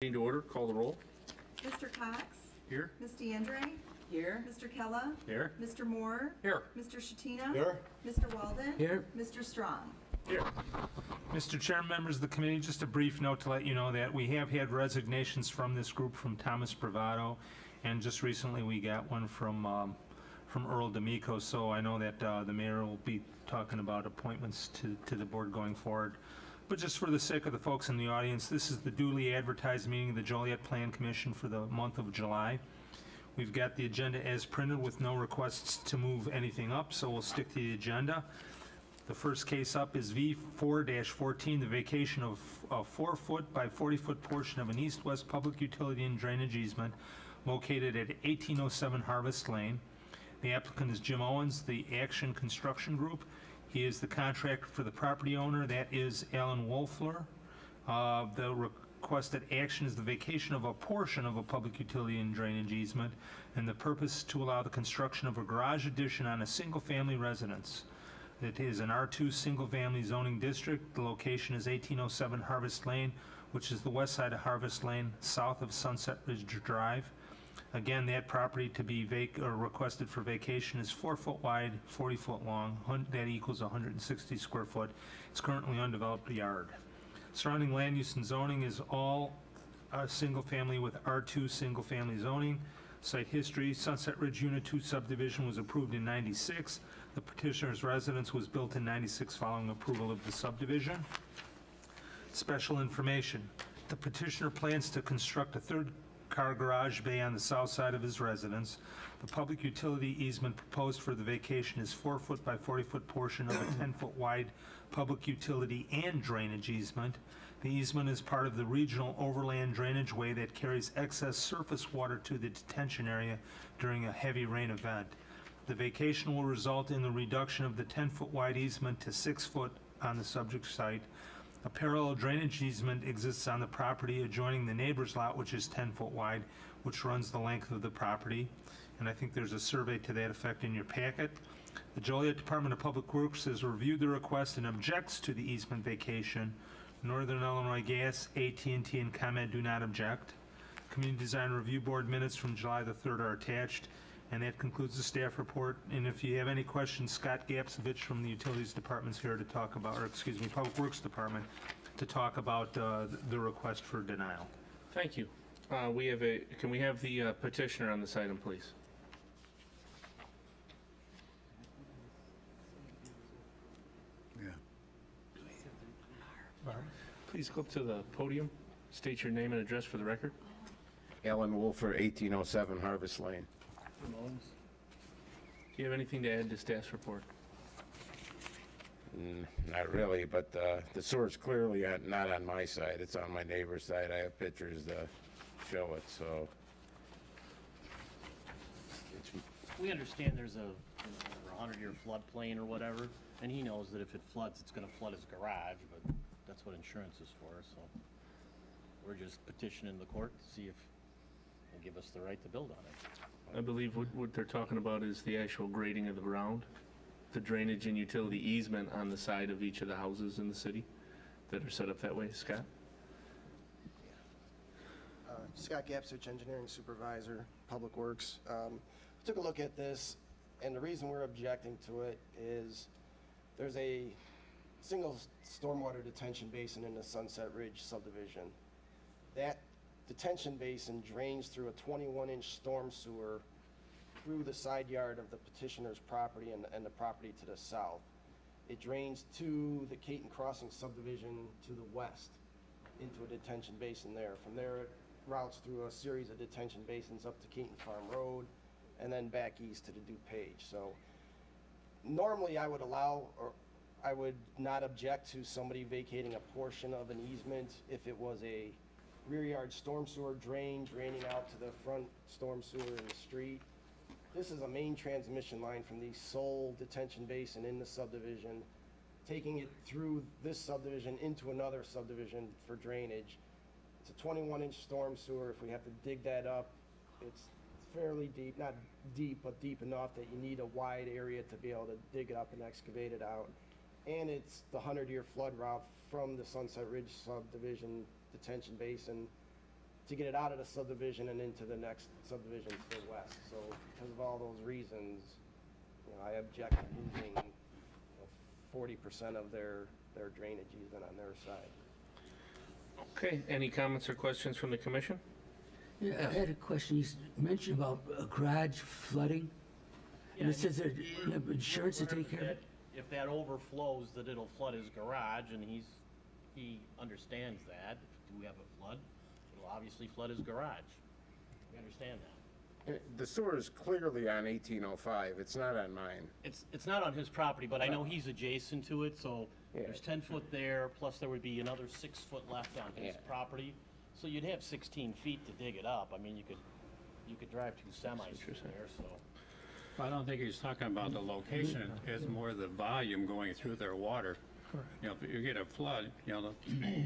To order, call the roll. Mr. Cox? Here. Ms. DeAndre? Here. Mr. Kella? Here. Mr. Moore? Here. Mr. Shatina? Here. Mr. Walden? Here. Mr. Strong? Here. Mr. Chairman, members of the committee, just a brief note to let you know that we have had resignations from this group from Thomas Bravado, and just recently we got one from Earl D'Amico, so I know that the mayor will be talking about appointments to the board going forward. But just for the sake of the folks in the audience, this is the duly advertised meeting of the Joliet Plan Commission for the month of July. We've got the agenda as printed with no requests to move anything up, so we'll stick to the agenda. The first case up is V4-14, the vacation of a 4-foot by 40-foot portion of an east-west public utility and drainage easement located at 1807 Harvest Lane. The applicant is Jim Owens, the Action Construction Group. He is the contractor for the property owner, that is Alan Wolfler. The requested action is the vacation of a portion of a public utility and drainage easement, and the purpose is to allow the construction of a garage addition on a single-family residence. It is an R2 single-family zoning district. The location is 1807 Harvest Lane, which is the west side of Harvest Lane, south of Sunset Ridge Drive. Again, that property to be requested for vacation is 4-foot wide, 40-foot long. That equals 160 square foot. It's currently undeveloped yard. Surrounding land use and zoning is all single family with R2 single family zoning. Site history: Sunset Ridge Unit 2 subdivision was approved in '96. The petitioner's residence was built in '96 following approval of the subdivision. Special information: the petitioner plans to construct a third-car garage bay on the south side of his residence. The public utility easement proposed for the vacation is 4-foot by 40-foot portion of a 10-foot wide public utility and drainage easement. The easement is part of the regional overland drainage way that carries excess surface water to the detention area during a heavy rain event. The vacation will result in the reduction of the 10-foot wide easement to 6-foot on the subject site. A parallel drainage easement exists on the property adjoining the neighbor's lot, which is 10-foot wide, which runs the length of the property. And I think there's a survey to that effect in your packet. The Joliet Department of Public Works has reviewed the request and objects to the easement vacation. Northern Illinois Gas, AT&T, and ComEd do not object. Community Design Review Board minutes from July the 3rd are attached. And that concludes the staff report. And if you have any questions, Scott Gapsovich from the Utilities Department is here to talk about, or excuse me, Public Works Department, to talk about the request for denial. Thank you. Can we have the petitioner on this item, please? Yeah. Please go up to the podium. State your name and address for the record. Alan Wolfer, 1807 Harvest Lane. Do you have anything to add to staff's report? Not really, but the sewer's clearly not on my side. It's on my neighbor's side. I have pictures to show it, so. We understand there's a 100-year floodplain or whatever, and he knows that if it floods, it's gonna flood his garage, but that's what insurance is for, so. We're just petitioning the court to see if they'll give us the right to build on it. I believe what they're talking about is the actual grading of the ground, the drainage and utility easement on the side of each of the houses in the city that are set up that way. Scott? Scott Gapsich, Engineering Supervisor, Public Works. Took a look at this, and the reason we're objecting to it is there's a single stormwater detention basin in the Sunset Ridge subdivision. That detention basin drains through a 21-inch storm sewer through the side yard of the petitioner's property and the property to the south. It drains to the Caton Crossing subdivision to the west into a detention basin there. From there, it routes through a series of detention basins up to Caton Farm Road and then back east to the DuPage. So normally I would allow, or I would not object to somebody vacating a portion of an easement if it was a rear yard storm sewer draining out to the front storm sewer in the street. This is a main transmission line from the sole detention basin in the subdivision, taking it through this subdivision into another subdivision for drainage. It's a 21-inch storm sewer. If we have to dig that up, it's fairly deep, not deep, but deep enough that you need a wide area to be able to dig it up and excavate it out. And it's the 100-year flood route from the Sunset Ridge subdivision detention basin to get it out of the subdivision and into the next subdivision to the west. So because of all those reasons, you know, I object to losing 40% of their drainage easement on their side. Okay, any comments or questions from the commission? Yeah, I had a question. You mentioned about a garage flooding. And it says that you have insurance to take care of it? If that overflows, that it'll flood his garage, and he understands that. If we have a flood, it'll obviously flood his garage. We understand that. The sewer is clearly on 1805, it's not on mine. It's not on his property, but I know he's adjacent to it, so Yeah. there's 10 foot there, plus there would be another 6 foot left on his Yeah. property. So you'd have 16 feet to dig it up. I mean, you could drive 2 semis through there, so. I don't think he's talking about the location, it's more the volume going through their water. You know, if you get a flood, you know,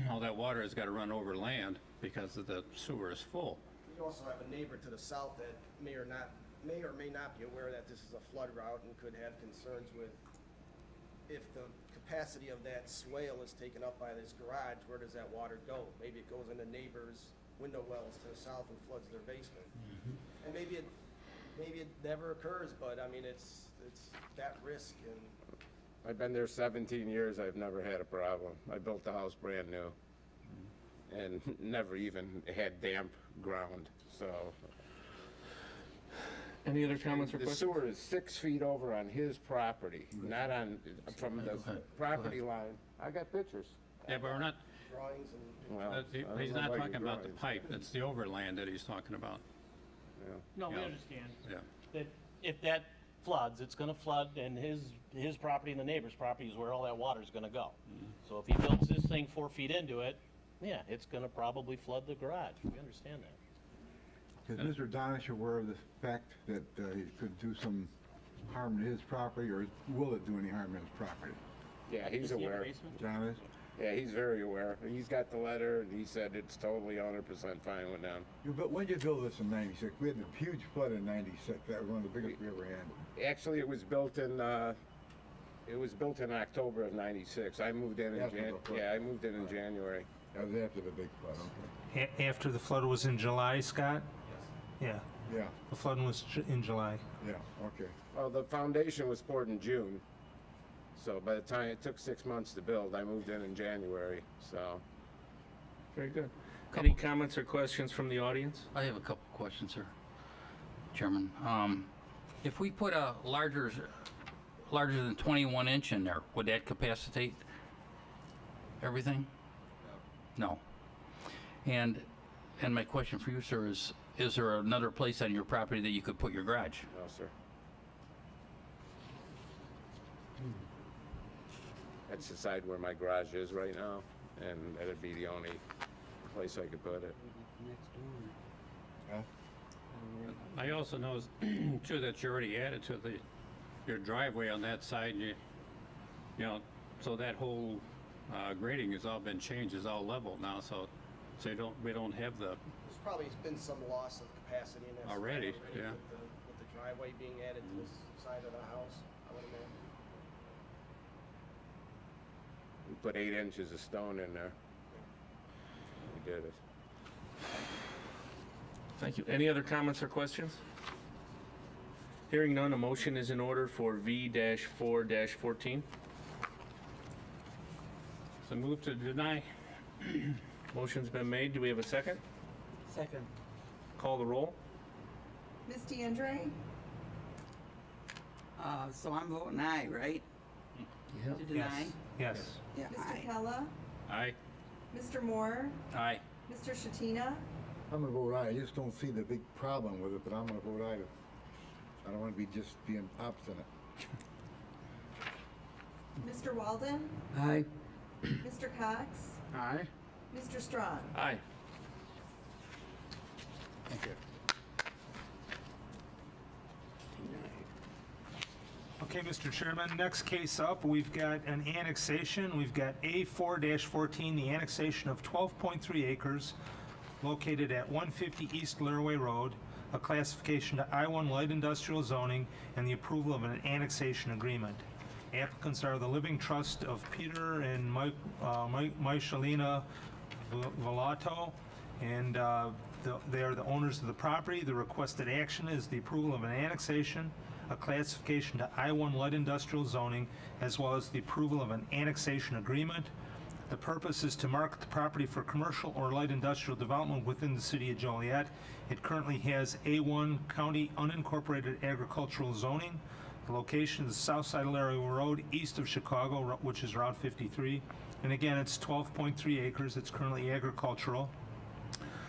all that water has got to run over land because of the sewer is full. You also have a neighbor to the south that may or may not be aware that this is a flood route and could have concerns with if the capacity of that swale is taken up by this garage, where does that water go? Maybe it goes into neighbors' window wells to the south and floods their basement. And maybe it never occurs, but I mean, it's that risk, and I've been there 17 years, I've never had a problem. I built the house brand new and never even had damp ground, so. Any other comments or The questions? sewer is 6 feet over on his property, not on, from the property line. I got pictures. Yeah, but we're not, drawings and. Well, I don't he's know not about talking your about the drawings. pipe, it's the overland that he's talking about, No, we Yeah. understand. yeah. That if that floods, it's gonna flood, and his property and the neighbor's property is where all that water's gonna go. So if he builds this thing 4 feet into it, yeah, it's gonna probably flood the garage. We understand that. Is Mr. Donish aware of the fact that he could do some harm to his property, or will it do any harm to his property? Yeah, he's Is he in the aware. basement? John is? Yeah, he's very aware. He's got the letter, and he said it's totally 100% fine with them. When did you build this in '96? We had a huge flood in '96. That was one of the biggest we ever had. Actually, it was built in October of '96. I moved in After the flood. I moved in January. That was after the big flood, okay. After the flood was in July, Scott? Yeah, Yeah, the flood was in July. yeah, okay. Well, the foundation was poured in June, so by the time, it took 6 months to build, I moved in January, so. Very good. Any comments or questions from the audience? I have a couple questions, sir. Chairman, if we put a larger than 21 inch in there, would that capacitate everything? No. And my question for you, sir, is there another place on your property that you could put your garage? No, sir. That's the side where my garage is right now, and that'd be the only place I could put it. I also know, too, that you already added to your driveway on that side, you know, so that whole grading has all been changed, is all level now, so we don't have the, There's probably been some loss of capacity in that. side Already, yeah. With the driveway being added to this side of the house, I would imagine. We put 8 inches of stone in there. We did it. Thank you. Any other comments or questions? Hearing none, a motion is in order for V-4-14. so move to deny. Motion's been made. Do we have a second? Second. Call the roll. Ms. DeAndre, So I'm voting aye, right? To deny? Yes. Yeah, Mr. aye. Pella, Aye. Mr. Moore, Aye. Mr. Shatina, I'm gonna vote aye. I just don't see the big problem with it, but I'm gonna vote aye. I don't wanna be just being obstinate. Mr. Walden, Aye. Mr. Cox, Aye. Mr. Strong. Aye. Thank you. Okay, Mr. Chairman, next case up, we've got an annexation. We've got A4-14, the annexation of 12.3 acres located at 150 East Laraway Road, a classification to I-1 light industrial zoning, and the approval of an annexation agreement. Applicants are the Living Trust of Peter and Michelina Velato, and They are the owners of the property. The requested action is the approval of an annexation, a classification to I-1 light industrial zoning, as well as the approval of an annexation agreement. The purpose is to market the property for commercial or light industrial development within the city of Joliet. It currently has A1 county unincorporated agricultural zoning. The location is the south side of Laramie Road, east of Chicago, which is Route 53. And again, it's 12.3 acres. It's currently agricultural.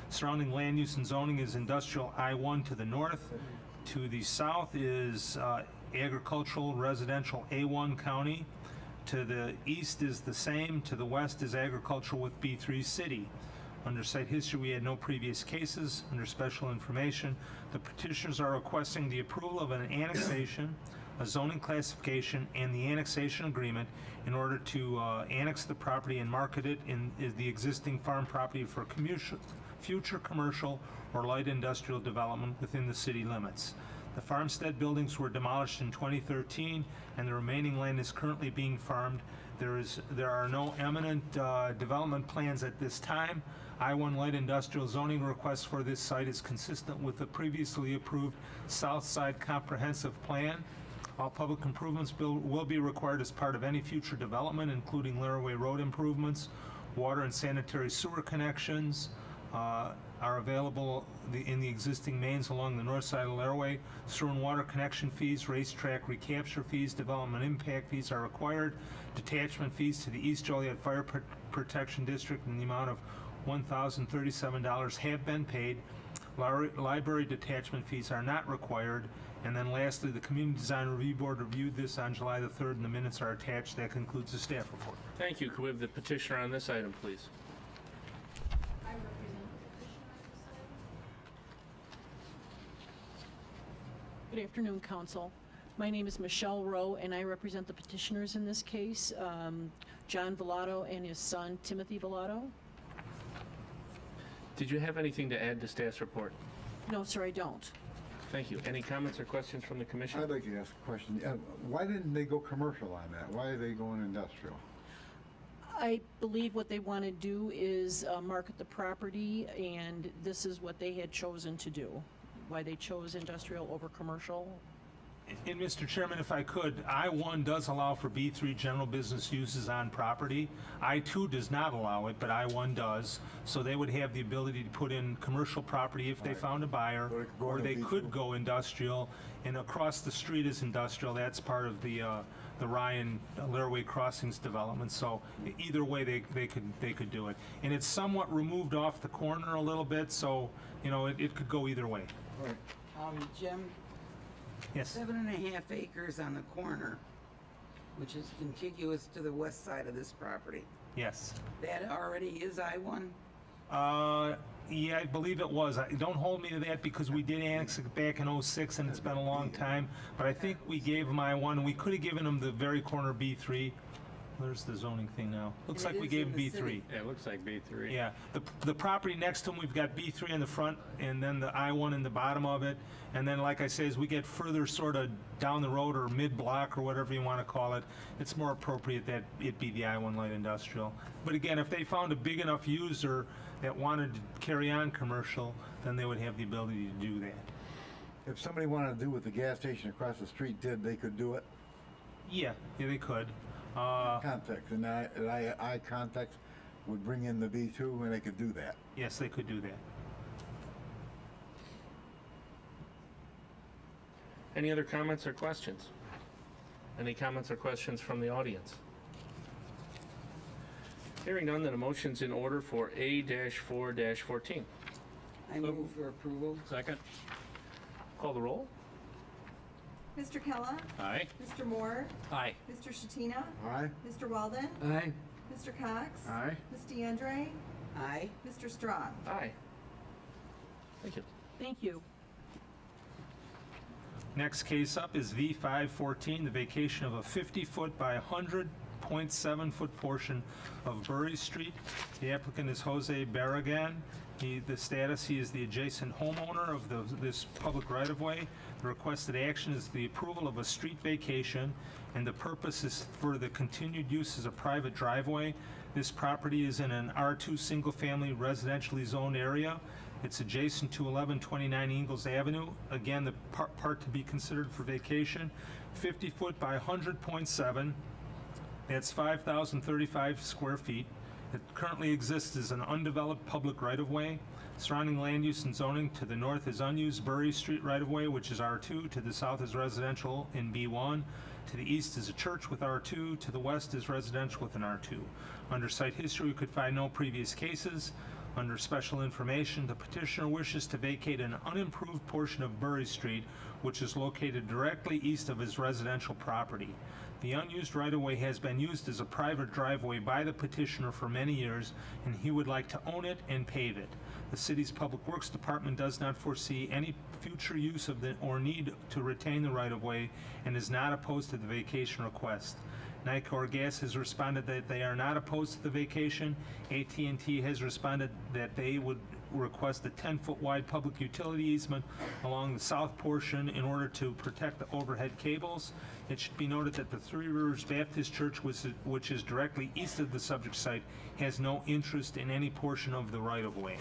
Surrounding land use and zoning is industrial I-1 to the north. To the south is agricultural residential A1 county. To the east is the same. To the west is agricultural with B3 city. Under site history, we had no previous cases. Under special information, the petitioners are requesting the approval of an annexation, a zoning classification, and the annexation agreement in order to annex the property and market it in the existing farm property for future commercial or light industrial development within the city limits. The farmstead buildings were demolished in 2013, and the remaining land is currently being farmed. There are no eminent development plans at this time. I-1 light industrial zoning request for this site is consistent with the previously approved South Side Comprehensive Plan. All public improvements will be required as part of any future development, including Laraway Road improvements. Water and sanitary sewer connections are available in the existing mains along the north side of Laraway. Sewer and water connection fees, racetrack recapture fees, development impact fees are required. Detachment fees to the East Joliet Fire Protection District in the amount of $1,037 have been paid. Library detachment fees are not required. And then lastly, the Community Design Review Board reviewed this on July the 3rd, and the minutes are attached. That concludes the staff report. Thank you. Could we have the petitioner on this item, please? Good afternoon, Council. My name is Michelle Rowe, and I represent the petitioners in this case, John Villado and his son, Timothy Villado. Did you have anything to add to staff's report? No, sir, I don't. Thank you. Any comments or questions from the commission? I'd like to ask a question. Why didn't they go commercial on that? Why are they going industrial? I believe what they want to do is market the property, and this is what they had chosen to do. Why they chose industrial over commercial. And Mr. Chairman, if I could, I-1 does allow for B3 general business uses on property. I-2 does not allow it, but I-1 does. So they would have the ability to put in commercial property if they found a buyer, or they could go industrial. And across the street is industrial. That's part of the Ryan Laraway Crossings development. So either way, they could do it. And it's somewhat removed off the corner a little bit, so you know it could go either way. Jim? Yes. 7.5 acres on the corner, which is contiguous to the west side of this property. Yes. That already is I-1? Yeah, I believe it was. Don't hold me to that because we did annex it back in '06 and it's been a long time. But I think we gave them I-1, and we could have given them the very corner B3. There's the zoning thing now. Looks like we gave them B3. Yeah, it looks like B3. Yeah, the property next to them, we've got B3 in the front, and then the I-1 in the bottom of it. And then, like I say, as we get further sort of down the road or mid-block or whatever you want to call it, it's more appropriate that it be the I-1 light industrial. But again, if they found a big enough user that wanted to carry on commercial, then they would have the ability to do that. If somebody wanted to do what the gas station across the street did, they could do it? Yeah, they could. Context, and I context would bring in the B2 and they could do that. Yes, they could do that. Any other comments or questions? Any comments or questions from the audience? Hearing none, then a motion's in order for A-4-14. I move for approval. Second. Call the roll. Mr. Kella? Aye. Mr. Moore? Aye. Mr. Shatina? Aye? Mr. Walden? Aye. Mr. Cox? Aye. Ms. DeAndre? Aye. Mr. Strong? Aye. Thank you. Thank you. Next case up is V514, the vacation of a 50-foot by 100.7-foot portion of Bury Street. The applicant is Jose Barragan. The status, he is the adjacent homeowner of this public right-of-way. The requested action is the approval of a street vacation, and the purpose is for the continued use as a private driveway. This property is in an R2 single-family residentially zoned area. It's adjacent to 1129 Ingalls Avenue. Again, the part to be considered for vacation, 50 foot by 100.7. That's 5,035 square feet. It currently exists as an undeveloped public right-of-way. Surrounding land use and zoning: to the north is unused Bury Street right-of-way, which is R2. To the south is residential in B1. To the east is a church with R2. To the west is residential with an R2. Under site history, we could find no previous cases. Under special information, the petitioner wishes to vacate an unimproved portion of Bury Street, which is located directly east of his residential property. The unused right-of-way has been used as a private driveway by the petitioner for many years, and he would like to own it and pave it. The city's Public Works Department does not foresee any future use of the, or need to retain the right-of-way, and is not opposed to the vacation request. Nicor Gas has responded that they are not opposed to the vacation. AT&T has responded that they would request a 10-foot wide public utility easement along the south portion in order to protect the overhead cables. It should be noted that the Three Rivers Baptist Church, which is directly east of the subject site, has no interest in any portion of the right-of-way.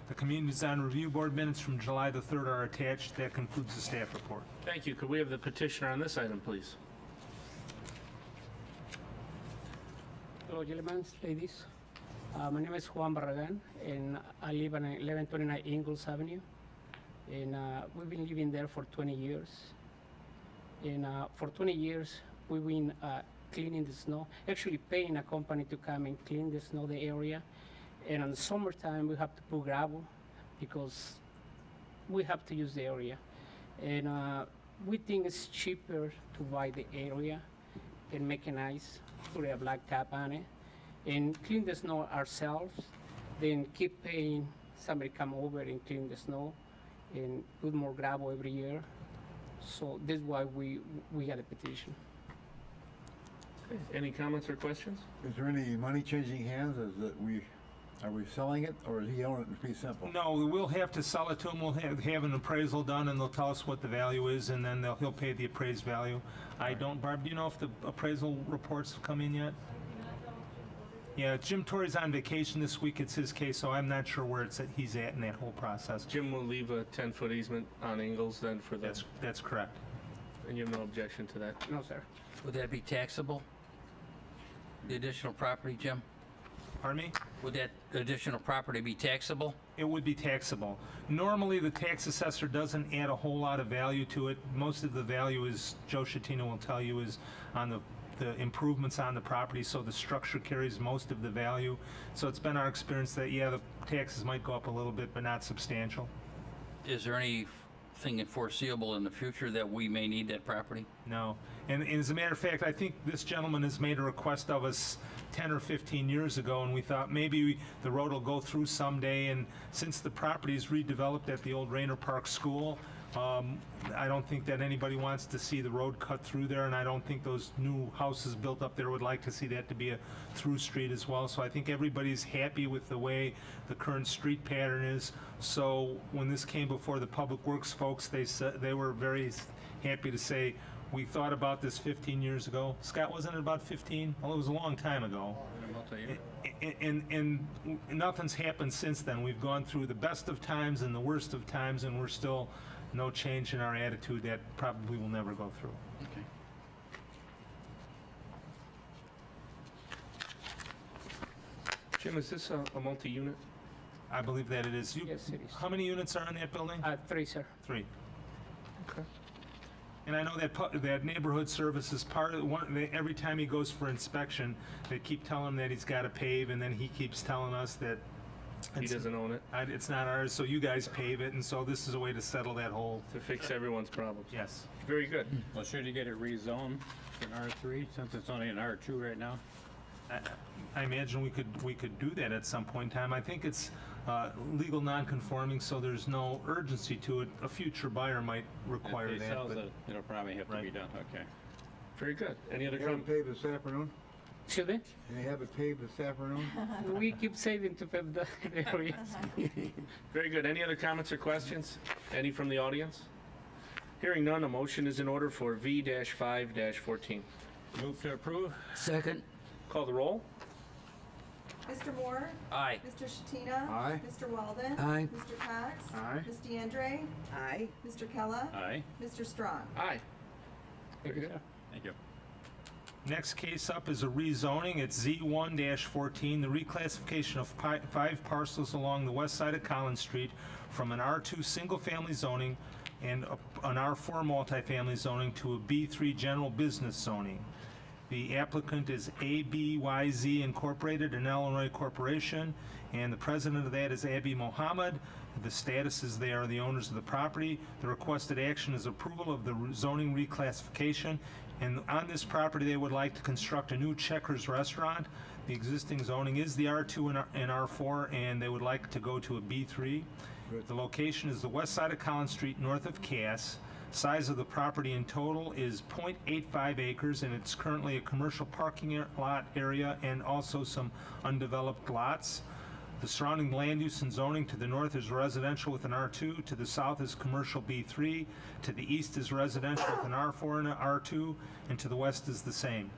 The Community Design Review Board minutes from July the 3rd are attached. That concludes the staff report. Thank you. Could we have the petitioner on this item, please? Hello, gentlemen, ladies. My name is Juan Barragan, and I live on 1129 Ingalls Avenue. And we've been living there for 20 years. And for 20 years, we've been cleaning the snow, actually paying a company to come and clean the snow, the area. And in the summertime, we have to put gravel because we have to use the area. And we think it's cheaper to buy the area and make it nice, put a black tap on it, and clean the snow ourselves, then keep paying somebody come over and clean the snow and put more gravel every year. So this is why we got a petition. Okay. Any comments or questions? Is there any money changing hands? Are we selling it, or does he own it in fee simple? No, we'll have to sell it to him. We'll have an appraisal done, and they'll tell us what the value is, and then he'll pay the appraised value. I don't, Barb, do you know if the appraisal reports have come in yet? Yeah, Jim Torrey's on vacation this week. It's his case, so I'm not sure where he's at in that whole process. Jim will leave a 10-foot easement on Ingalls then for the... That's correct. And you have no objection to that? No, sir. Would that be taxable? The additional property, Jim? Pardon me? Would that additional property be taxable? It would be taxable. Normally, the tax assessor doesn't add a whole lot of value to it. Most of the value is, Joe Schettino will tell you, is on the improvements on the property, so the structure carries most of the value. So it's been our experience that, yeah, the taxes might go up a little bit, but not substantial. Is there anything foreseeable in the future that we may need that property? No. And as a matter of fact, I think this gentleman has made a request of us 10 or 15 years ago, and we thought maybe the road will go through someday. And since the property is redeveloped at the old Rayner Park School, I don't think that anybody wants to see the road cut through there, and I don't think those new houses built up there would like to see that to be a through street as well. So I think everybody's happy with the way the current street pattern is. So when this came before the Public Works folks, they said they were very happy to say, we thought about this 15 years ago. Scott, wasn't it about 15? Well, it was a long time ago. And nothing's happened since then. We've gone through the best of times and the worst of times, and we're still no change in our attitude. That probably will never go through. Okay. Jim, is this a multi-unit? I believe that it is. Yes, it is. How many units are in that building? 3, sir. 3. Okay. And I know that that neighborhood service is part of every time he goes for inspection, they keep telling him that he's got to pave, and then he keeps telling us that He doesn't own it? It's not ours, so you guys pave it, and so this is a way to settle that whole... To fix everyone's problems? Yes. Very good. Well, should you get it rezoned in R3, since it's only in R2 right now? I imagine we could do that at some point in time. I think it's legal non-conforming, so there's no urgency to it. A future buyer might require If he that. sells but it, it'll probably have to be done, okay. Very good. Any other You have it comments? paved this afternoon? Should they? Can you have it paved this afternoon? We keep saving to pave the areas. Very good. Any other comments or questions? Any from the audience? Hearing none, a motion is in order for V-5-14. Move to approve? Second. Call the roll. Mr. Moore? Aye. Mr. Shatina? Aye. Mr. Walden? Aye. Mr. Cox? Aye. Ms. DeAndre? Aye. Mr. Kella? Aye. Mr. Strong? Aye. Thank you, sir. Thank you. Next case up is a rezoning. It's Z1-14, the reclassification of 5 parcels along the west side of Collins Street from an R2 single-family zoning and an R4 multifamily zoning to a B3 general business zoning. The applicant is ABYZ Incorporated, an Illinois corporation, and the president of that is Abby Mohammed. The status is they are the owners of the property. The requested action is approval of the zoning reclassification. And on this property, they would like to construct a new Checkers restaurant. The existing zoning is the R2 and R4, and they would like to go to a B3. The location is the west side of Collins Street, north of Cass. Size of the property in total is .85 acres, and it's currently a commercial parking lot area and also some undeveloped lots. The surrounding land use and zoning to the north is residential with an R2, to the south is commercial B3, to the east is residential with an R4 and an R2, and to the west is the same.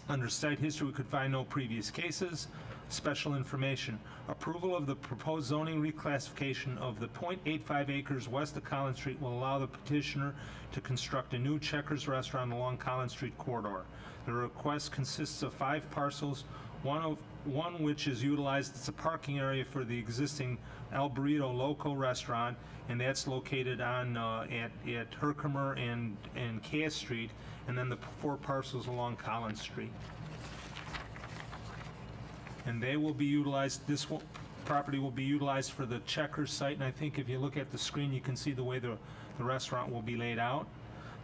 Under site history, we could find no previous cases. Special information. Approval of the proposed zoning reclassification of the .85 acres west of Collins Street will allow the petitioner to construct a new Checkers restaurant along Collins Street corridor. The request consists of 5 parcels, one which is utilized as a parking area for the existing El Burrito Loco restaurant, and that's located on at Herkimer and Cass Street, and then the 4 parcels along Collins Street. And they will be utilized, property will be utilized for the Checkers site, and I think if you look at the screen, you can see the way the restaurant will be laid out.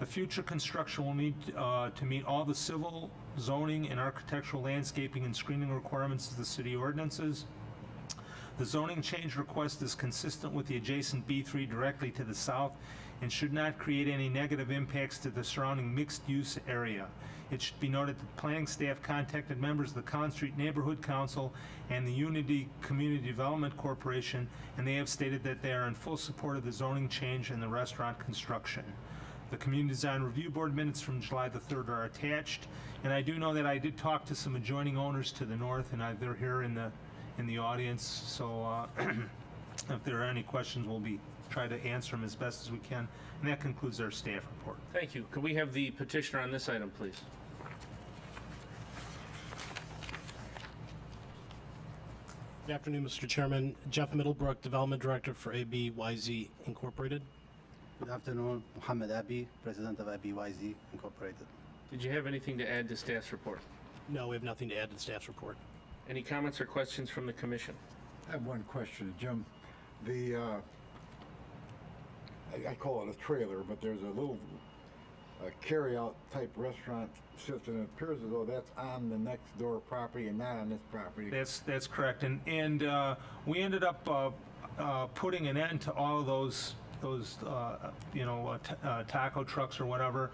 The future construction will need to meet all the civil, zoning, and architectural landscaping and screening requirements of the city ordinances. The zoning change request is consistent with the adjacent B3 directly to the south and should not create any negative impacts to the surrounding mixed-use area. It should be noted that planning staff contacted members of the Collins Street Neighborhood Council and the Unity Community Development Corporation, and they have stated that they are in full support of the zoning change and the restaurant construction. The Community Design Review Board minutes from July the 3rd are attached, and I do know that I did talk to some adjoining owners to the north, and they're here in the audience, so if there are any questions, we'll try to answer them as best as we can. And that concludes our staff report. Thank you. Could we have the petitioner on this item, please? Good afternoon, Mr. Chairman. Jeff Middlebrook, Development Director for ABYZ Incorporated. Good afternoon, Mohammed Abi, President of ABYZ Incorporated. Did you have anything to add to staff's report? No, we have nothing to add to the staff's report. Any comments or questions from the commission? I have one question, Jim. The, I call it a trailer, but there's a little carry-out type restaurant system. It appears as though that's on the next door property and not on this property. That's correct, and we ended up putting an end to all of those taco trucks or whatever.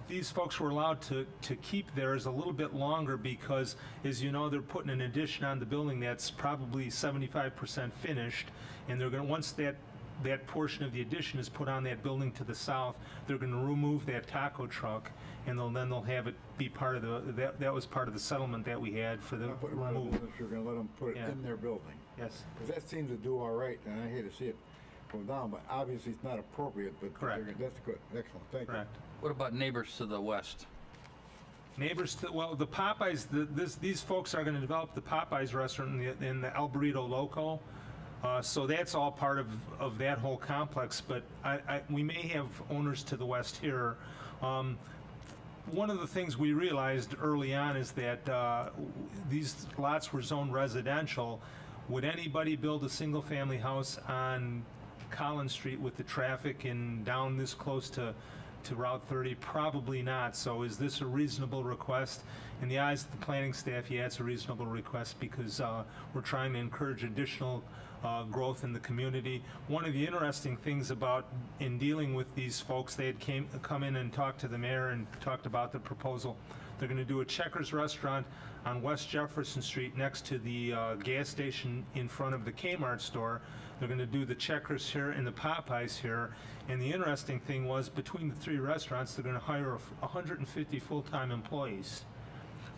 These folks were allowed to keep theirs a little bit longer because, as you know, they're putting an addition on the building that's probably 75% finished, and they're going to, once that portion of the addition is put on that building to the south, they're going to remove that taco truck, and then they'll have it be part of that was part of the settlement that we had for the removal. You're going to let them put it in their building. Yes. Because that seems to do all right, and I hate to see it go down, but obviously it's not appropriate, but correct. That's good. Excellent. Thank you. What about neighbors to the west? Neighbors to, well, the Popeyes, these folks are going to develop the Popeyes restaurant in the El Burrito Loco. So that's all part of that whole complex, but we may have owners to the west here. One of the things we realized early on is that these lots were zoned residential. Would anybody build a single-family house on Collins Street with the traffic and down this close to Route 30? Probably not. So is this a reasonable request? In the eyes of the planning staff, yeah, it's a reasonable request because we're trying to encourage additional growth in the community. One of the interesting things in dealing with these folks, they had come in and talked to the mayor and talked about the proposal. They're going to do a Checkers restaurant on West Jefferson Street next to the gas station in front of the Kmart store. They're going to do the Checkers here and the Popeyes here. And the interesting thing was, between the 3 restaurants, they're going to hire 150 full-time employees.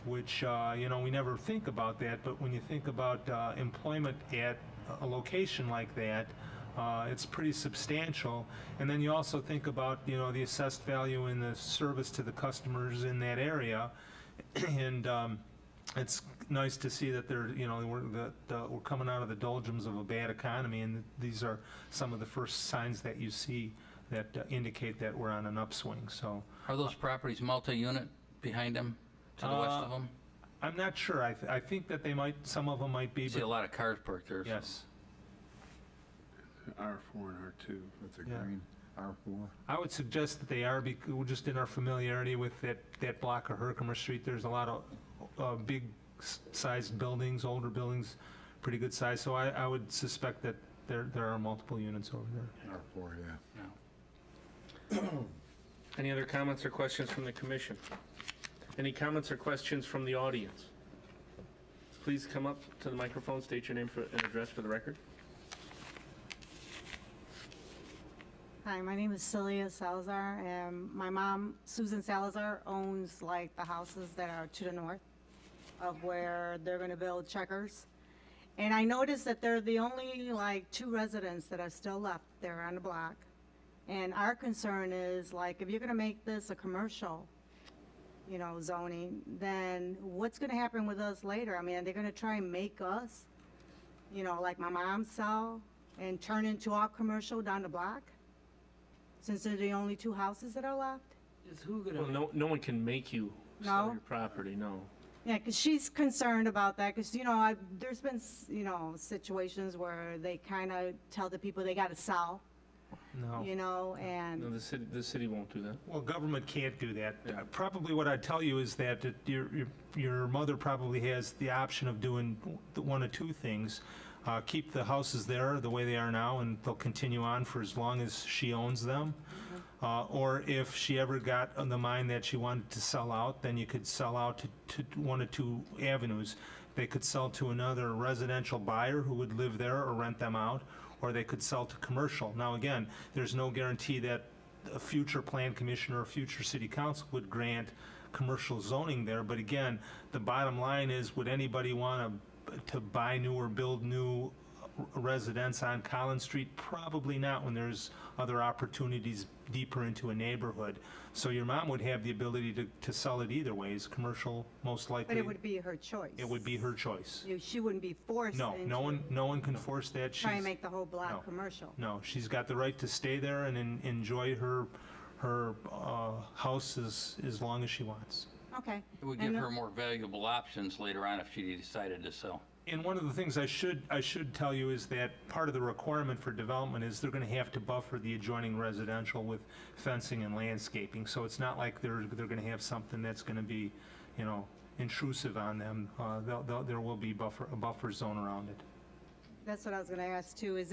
which, we never think about that, but when you think about employment at a location like that, it's pretty substantial. And then you also think about, the assessed value and the service to the customers in that area. And it's nice to see that we're coming out of the doldrums of a bad economy, and these are some of the first signs that you see that indicate that we're on an upswing. So, Are those properties multi-unit behind them, to the west of them? I'm not sure. I think that some of them might be. I see a lot of cars parked there. Yes. R4 and R2. That's a green R4. I would suggest that they are, because we're just in our familiarity with that block of Herkimer Street. There's a lot of big sized buildings, older buildings, pretty good size. So I would suspect that there are multiple units over there. R4, yeah. Any other comments or questions from the commission? Any comments or questions from the audience? Please come up to the microphone, state your name and address for the record. Hi, my name is Celia Salazar, and my mom, Susan Salazar, owns like the houses that are to the north of where they're going to build Checkers. And I noticed that they're the only like 2 residents that are still left there on the block. And our concern is, like, if you're going to make this a commercial, zoning, then what's going to happen with us later? I mean, are they going to try and make us, like my mom sell and turn into all commercial down the block? Since they're the only 2 houses that are left? Is who gonna? Well, no one can make you sell your property, no. Yeah, because she's concerned about that, because, there's been, situations where they kind of tell the people they got to sell, No. and. No, the city won't do that. Well, government can't do that. Probably what I'd tell you is that your mother probably has the option of doing one of 2 things. Keep the houses there the way they are now, and they'll continue on for as long as she owns them. Or if she ever got on the mind that she wanted to sell out, then you could sell out to one of 2 avenues. They could sell to another residential buyer who would live there or rent them out, or they could sell to commercial. Now, again, there's no guarantee that a future plan commissioner or future city council would grant commercial zoning there, but again, the bottom line is, would anybody want to buy new or build new residence on Collins Street? Probably not, when there's other opportunities deeper into a neighborhood. So your mom would have the ability to sell it either ways, commercial most likely. But it would be her choice. It would be her choice. She wouldn't be forced No, into no one can force that. try and make the whole block commercial. No, she's got the right to stay there and enjoy her house as long as she wants. Okay. It would give her more valuable options later on if she decided to sell. And one of the things I should tell you is that part of the requirement for development is they're going to have to buffer the adjoining residential with fencing and landscaping. So it's not like they're going to have something that's going to be, intrusive on them. There will be a buffer zone around it. That's what I was going to ask too.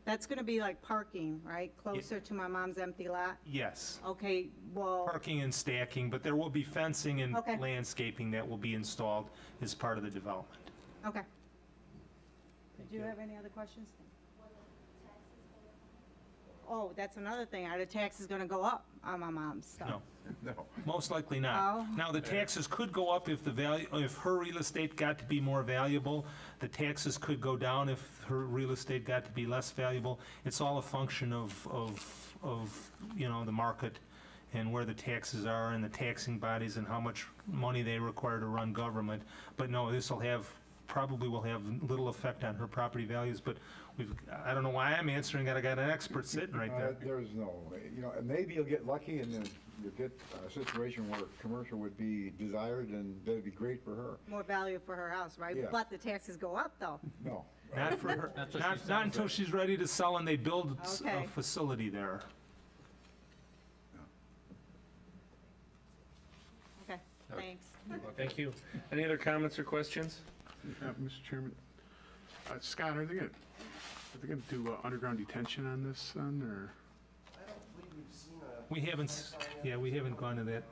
That's going to be like parking, right? Closer to my mom's empty lot? Yes. Okay, well. Parking and stacking, but there will be fencing and Okay. landscaping that will be installed as part of the development. Okay. Did you have any other questions? Oh, that's another thing. Are the taxes going to go up on my mom's stuff? No. No. Most likely not. Oh. Now, the taxes could go up if if her real estate got to be more valuable. The taxes could go down if her real estate got to be less valuable. It's all a function of the market and where the taxes are and the taxing bodies and how much money they require to run government. But no, this probably will have little effect on her property values, but I don't know why I'm answering that. I got an expert sitting right there. There's no, maybe you'll get lucky and then you'll get a situation where commercial would be desired, and that'd be great for her. More value for her house, right? Yeah. But the taxes go up though. No. Not for her, not until she's ready to sell and they build Okay. a facility there. Okay, thanks. Thank you. Any other comments or questions? Mr. Chairman, Scott, are they gonna do underground detention on this then, or? I don't believe we've seen We haven't gone to that.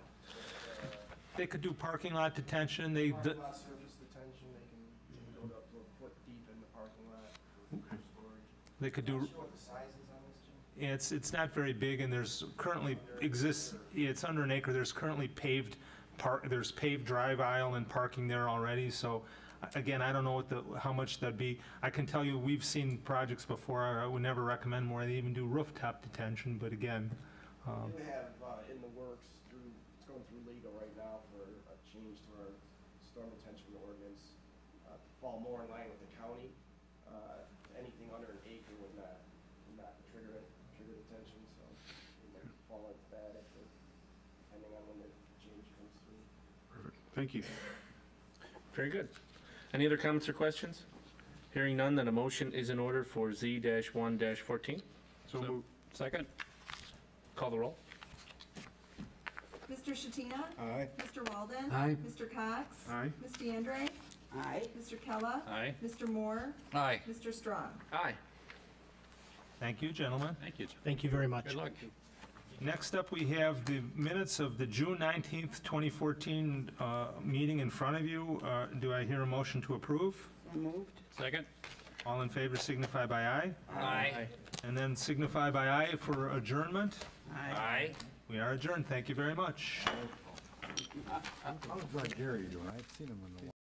They could do parking lot detention, parking lot surface detention. They can build up to a foot deep in the parking lot for storage. they could Not do, sure what the size is on this, Jim. it's not very big, and there's currently it's under an acre, there's currently paved there's paved drive aisle and parking there already, so again, I don't know how much that'd be. I can tell you, we've seen projects before. I would never recommend more. They even do rooftop detention, but again, We have in the works it's going through legal right now for a change to our storm detention ordinance, to fall more in line with the county. Anything under an acre would not trigger detention, so it might fall into that depending on when the change comes through. Perfect. Thank you. Very good. Any other comments or questions? Hearing none, then a motion is in order for Z-1-14. So moved. Second? Call the roll. Mr. Shatina? Aye. Mr. Walden? Aye. Mr. Cox? Aye. Ms. DeAndre? Aye. Mr. Kella? Aye. Mr. Moore? Aye. Mr. Strong? Aye. thank you, gentlemen. Thank you. Thank you very much. Good luck. Next up, we have the minutes of the June 19th, 2014 meeting in front of you. Do I hear a motion to approve? So moved. Second? All in favor signify by aye. Aye. And then signify by aye for adjournment. Aye. We are adjourned. Thank you very much. How's Gary doing? I've seen him in the